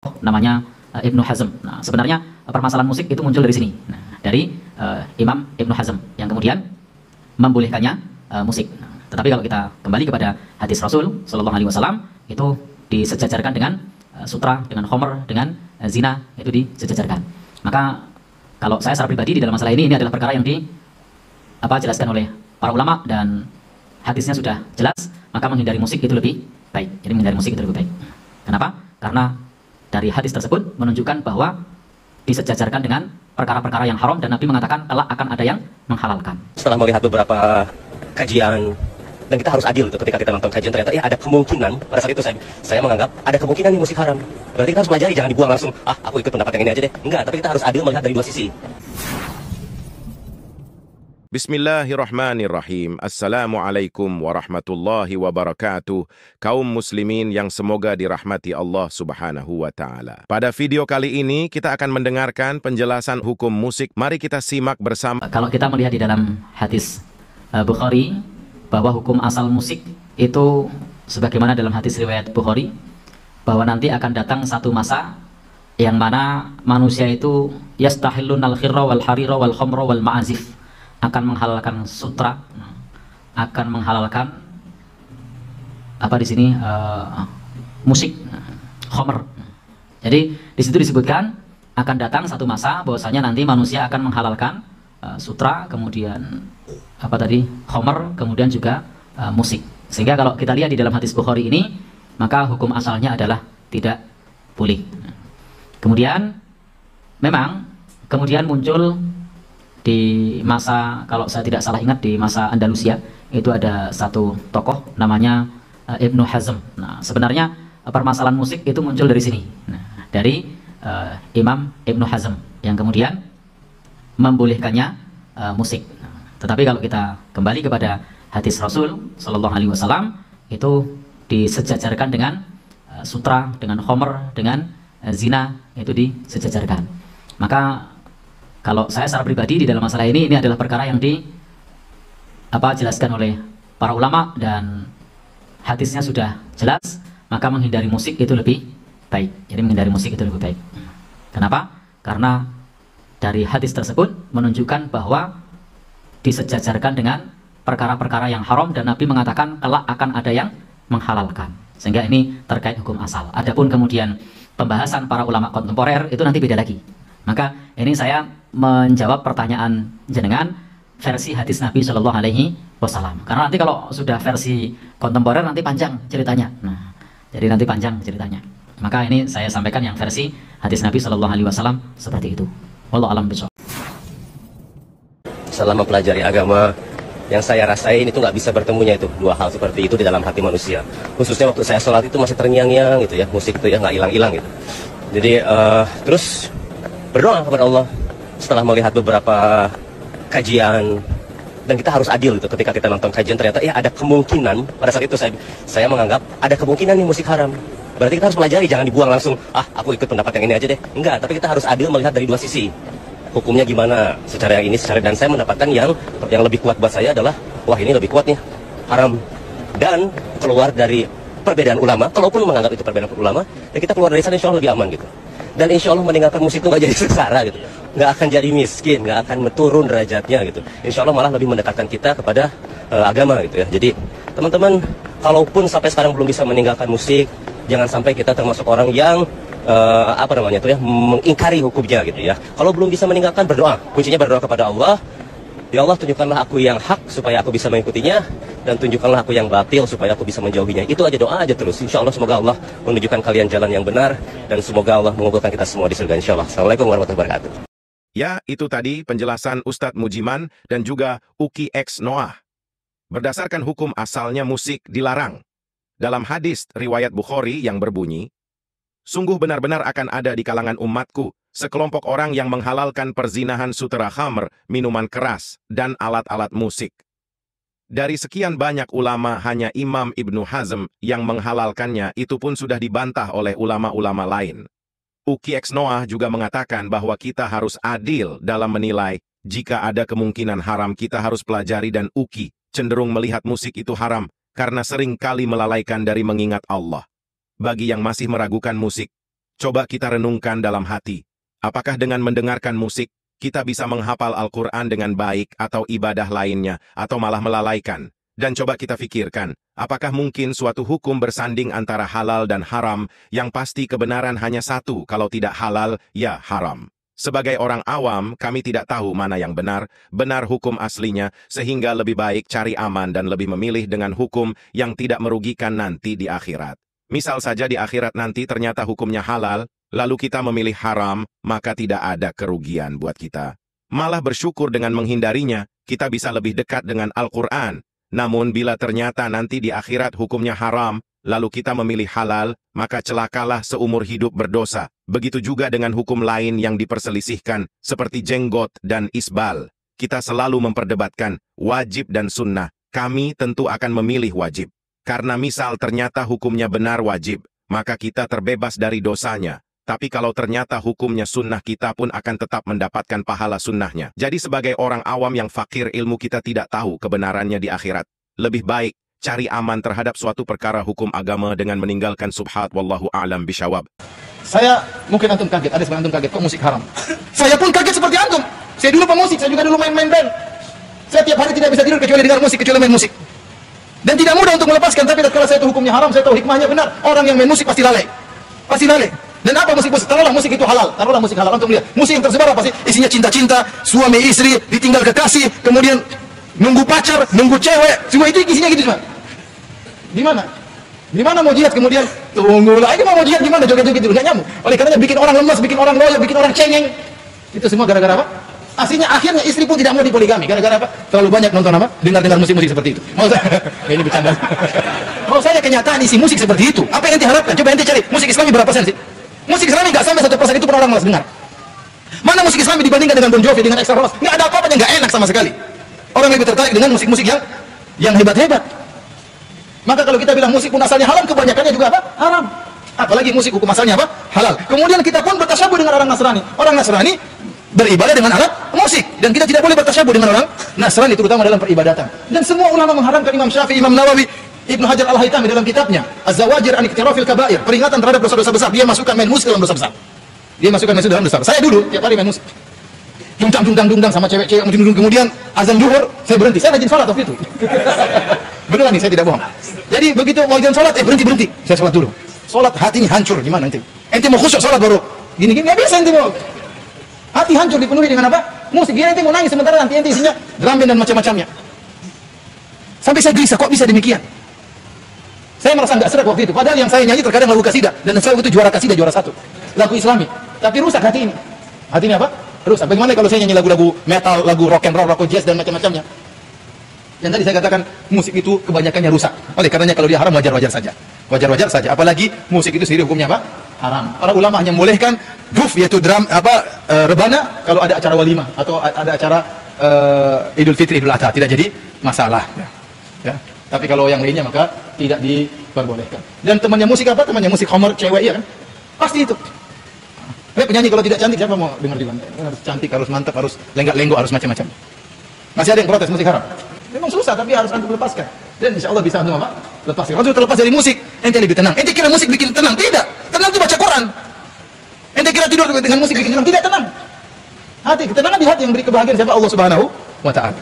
namanya Ibnu Hazm. Nah, sebenarnya permasalahan musik itu muncul dari sini. Nah, dari Imam Ibnu Hazm yang kemudian membolehkannya musik. Nah, tetapi kalau kita kembali kepada hadis Rasul Shallallahu Alaihi Wasallam itu disejajarkan dengan sutra, dengan khomer, dengan zina itu disejajarkan. Maka kalau saya secara pribadi di dalam masalah ini adalah perkara yang dijelaskan oleh para ulama dan hadisnya sudah jelas, maka menghindari musik itu lebih baik. Jadi menghindari musik itu lebih baik. Kenapa? Karena dari hadis tersebut menunjukkan bahwa disejajarkan dengan perkara-perkara yang haram dan Nabi mengatakan kelak akan ada yang menghalalkan. Setelah melihat beberapa kajian, dan kita harus adil ketika kita nonton kajian, ternyata ya ada kemungkinan, pada saat itu saya menganggap ada kemungkinan nih musik haram. Berarti kita harus pelajari, jangan dibuang langsung, aku ikut pendapat yang ini aja deh. Enggak, tapi kita harus adil melihat dari dua sisi. Bismillahirrahmanirrahim. Assalamualaikum warahmatullahi wabarakatuh. Kaum muslimin yang semoga dirahmati Allah subhanahu wa ta'ala. Pada video kali ini kita akan mendengarkan penjelasan hukum musik. Mari kita simak bersama. Kalau kita melihat di dalam hadis Bukhari bahwa hukum asal musik itu sebagaimana dalam hadis riwayat Bukhari bahwa nanti akan datang satu masa yang mana manusia itu yastahillunal khirra wal harira wal khamra wal ma'azif, akan menghalalkan sutra, akan menghalalkan apa di sini musik, khamr. Jadi di situ disebutkan akan datang satu masa bahwasanya nanti manusia akan menghalalkan sutra, kemudian apa tadi, khamr, kemudian juga musik. Sehingga kalau kita lihat di dalam hadis Bukhari ini, maka hukum asalnya adalah tidak boleh. Kemudian memang kemudian muncul di masa, kalau saya tidak salah ingat, di masa Andalusia itu ada satu tokoh namanya Ibnu Hazm. Nah, sebenarnya permasalahan musik itu muncul dari sini. Nah, dari Imam Ibnu Hazm yang kemudian membolehkannya musik. Nah, tetapi kalau kita kembali kepada hadis Rasul Shallallahu Alaihi Wasallam itu disejajarkan dengan sutra, dengan khomer, dengan zina itu disejajarkan. Maka kalau saya secara pribadi di dalam masalah ini adalah perkara yang jelaskan oleh para ulama dan hadisnya sudah jelas, maka menghindari musik itu lebih baik. Jadi menghindari musik itu lebih baik. Kenapa? Karena dari hadis tersebut menunjukkan bahwa disejajarkan dengan perkara-perkara yang haram dan Nabi mengatakan kelak akan ada yang menghalalkan. Sehingga ini terkait hukum asal. Adapun kemudian pembahasan para ulama kontemporer itu nanti beda lagi. Maka ini saya menjawab pertanyaan jenengan versi hadis Nabi Shallallahu Alaihi Wasallam. Karena nanti kalau sudah versi kontemporer nanti panjang ceritanya. Nah, jadi nanti panjang ceritanya. Maka ini saya sampaikan yang versi hadis Nabi Shallallahu Alaihi Wasallam seperti itu. Wallahu a'lam bishawab. Selama mempelajari agama, yang saya rasain itu nggak bisa bertemunya itu dua hal seperti itu di dalam hati manusia. Khususnya waktu saya sholat itu masih terngiang-ngiang gitu ya, musik itu ya nggak hilang-hilang gitu. Jadi terus berdoa kepada Allah setelah melihat beberapa kajian, dan kita harus adil gitu ketika kita nonton kajian, ternyata ya ada kemungkinan, pada saat itu saya menganggap ada kemungkinan nih musik haram. Berarti kita harus pelajari, jangan dibuang langsung, aku ikut pendapat yang ini aja deh. Enggak, tapi kita harus adil melihat dari dua sisi. Hukumnya gimana secara yang ini, dan saya mendapatkan yang lebih kuat buat saya adalah wah ini lebih kuat nih, haram. Dan keluar dari perbedaan ulama, kalaupun menganggap itu perbedaan ulama, ya kita keluar dari sana insya Allah lebih aman gitu. Dan insya Allah meninggalkan musik itu nggak jadi sengsara gitu, nggak akan jadi miskin, nggak akan menurun derajatnya gitu. Insya Allah malah lebih mendekatkan kita kepada agama gitu ya. Jadi teman-teman, kalaupun sampai sekarang belum bisa meninggalkan musik, jangan sampai kita termasuk orang yang mengingkari hukumnya gitu ya. Kalau belum bisa meninggalkan, berdoa. Kuncinya berdoa kepada Allah. Ya Allah, tunjukkanlah aku yang hak supaya aku bisa mengikutinya, dan tunjukkanlah aku yang batil supaya aku bisa menjauhinya. Itu aja, doa aja terus. Insya Allah semoga Allah menunjukkan kalian jalan yang benar, dan semoga Allah mengumpulkan kita semua di surga insya Allah. Assalamualaikum warahmatullahi wabarakatuh. Ya, itu tadi penjelasan Ustadz Mujiman dan juga Uki X Noah. Berdasarkan hukum asalnya musik dilarang. Dalam hadis riwayat Bukhari yang berbunyi, sungguh benar-benar akan ada di kalangan umatku sekelompok orang yang menghalalkan perzinahan sutra khamr, minuman keras, dan alat-alat musik. Dari sekian banyak ulama, hanya Imam Ibnu Hazm yang menghalalkannya, itu pun sudah dibantah oleh ulama-ulama lain. Uki X Noah juga mengatakan bahwa kita harus adil dalam menilai. Jika ada kemungkinan haram, kita harus pelajari, dan Uki cenderung melihat musik itu haram karena sering kali melalaikan dari mengingat Allah. Bagi yang masih meragukan musik, Coba kita renungkan dalam hati. Apakah dengan mendengarkan musik, kita bisa menghafal Al-Quran dengan baik atau ibadah lainnya, atau malah melalaikan? Dan coba kita pikirkan, apakah mungkin suatu hukum bersanding antara halal dan haram, yang pasti kebenaran hanya satu, kalau tidak halal, ya haram. Sebagai orang awam, kami tidak tahu mana yang benar hukum aslinya, sehingga lebih baik cari aman dan lebih memilih dengan hukum yang tidak merugikan nanti di akhirat. Misal saja di akhirat nanti ternyata hukumnya halal, lalu kita memilih haram, maka tidak ada kerugian buat kita. Malah bersyukur dengan menghindarinya, kita bisa lebih dekat dengan Al-Quran. Namun bila ternyata nanti di akhirat hukumnya haram, lalu kita memilih halal, maka celakalah seumur hidup berdosa. Begitu juga dengan hukum lain yang diperselisihkan, seperti jenggot dan isbal. Kita selalu memperdebatkan wajib dan sunnah. Kami tentu akan memilih wajib. Karena misal ternyata hukumnya benar wajib, maka kita terbebas dari dosanya. Tapi kalau ternyata hukumnya sunnah, kita pun akan tetap mendapatkan pahala sunnahnya. Jadi sebagai orang awam yang fakir ilmu, kita tidak tahu kebenarannya di akhirat. Lebih baik cari aman terhadap suatu perkara hukum agama dengan meninggalkan subhat. Wallahu a'lam bishawab. Saya mungkin antum kaget, ada sebagian antum kaget, kok musik haram? Saya pun kaget seperti antum. Saya dulu pemusik, saya juga dulu main band. Saya tiap hari tidak bisa tidur kecuali dengar musik, kecuali main musik. Dan tidak mudah untuk melepaskan, tapi kalau saya tahu hukumnya haram, saya tahu hikmahnya benar. Orang yang main musik pasti lalai. Pasti lalai. Dan apa musik-musik? Taruhlah musik itu halal. Taruhlah musik halal. Antum lihat, musik yang tersebar apa sih? Isinya cinta-cinta, suami istri, ditinggal kekasih, kemudian nunggu pacar, nunggu cewek. Semua itu isinya gitu cuma. Gimana? Gimana mau jihad kemudian? Tunggulah, ini mau jihad gimana? Joget-joget gitu, nggak nyambung. Oleh karenanya bikin orang lemas, bikin orang loyo, bikin orang cengeng. Itu semua gara-gara apa? Aslinya akhirnya istri pun tidak mau dipoligami. Gara-gara apa? Terlalu banyak nonton apa? Dengar-dengar musik-musik seperti itu. Mau saya? Ini bercanda. Mau saya kenyataan isi musik seperti itu. Apa yang ente harapkan? Coba ente cari. Musik Islami berapa persen sih? Musik Islami nggak sampai 1% itu pun orang malas dengar. Mana musik Islami dibandingkan dengan Bon Jovi, dengan Extra Rose? Nggak ada apa-apa yang nggak enak sama sekali. Orang lebih tertarik dengan musik-musik yang hebat-hebat. Maka kalau kita bilang musik pun asalnya haram, kebanyakannya juga apa? Haram. Apalagi musik hukum asalnya apa? Halal. Kemudian kita pun bertasyabuh dengan orang Nasrani. Orang Nasrani beribadah dengan alat musik, dan kita tidak boleh bertasyabuh dengan orang Nasrani, terutama dalam peribadatan. Dan semua ulama mengharamkan. Imam Syafi'i, Imam Nawawi, Ibnu Hajar Al-Haytami dalam kitabnya Az-Zawajir an Iktirafil Kabair, peringatan terhadap dosa-dosa besar, dia masukkan main musik dalam dosa besar. Dia masukkan main musik dalam dosa besar. Saya dulu tiap hari main musik, dungdang sama cewek-cewek, kemudian azan zuhur saya berhenti. Saya rajin salat waktu itu. Beneran nih, saya tidak bohong. Jadi begitu mau azan salat, berhenti. Saya salat dulu. Salat hatinya hancur, gimana ente? Ente mau khusyuk salat baru gini-gini, nggak bisa ente mau. Hati hancur dipenuhi dengan apa? Musik. Dia ente mau nangis, sementara nanti ente isinya drum band dan macam-macamnya. Sampai saya gelisah, kok bisa demikian? Saya merasa nggak serak waktu itu. Padahal yang saya nyanyi terkadang lagu kasidah, dan saya waktu itu juara kasidah, juara 1 lagu Islami. Tapi rusak hati ini. Hati ini apa? Rusak. Bagaimana kalau saya nyanyi lagu-lagu metal, lagu rock and roll, lagu jazz dan macam-macamnya? Yang tadi saya katakan musik itu kebanyakannya rusak. Oleh karenanya kalau dia haram, wajar-wajar saja. Wajar-wajar saja. Apalagi musik itu sendiri hukumnya apa? Haram. Para ulama hanya membolehkan duf, yaitu drum rebana, kalau ada acara walimah atau ada acara Idul Fitri, Idul Adha, tidak jadi masalah. Ya. Tapi kalau yang lainnya maka tidak diperbolehkan. Dan temannya musik apa? Temannya musik homer, cewek, ya kan? Pasti itu. Penyanyi kalau tidak cantik, siapa mau dengar juga? Harus cantik, harus mantap, harus lenggak-lenggok, harus macam-macam. Masih ada yang protes musik haram. Memang susah, tapi harus antum lepaskan. Dan insya Allah bisa antum apa? Lepaskan. Kalau sudah terlepas dari musik, ente lebih tenang. Ente kira musik bikin tenang? Tidak. Tenang itu baca Quran. Ente kira tidur dengan musik bikin tenang? Tidak, tenang. Hati, ketenangan di hati yang beri kebahagiaan siapa? Allah Subhanahu wa Ta'ala.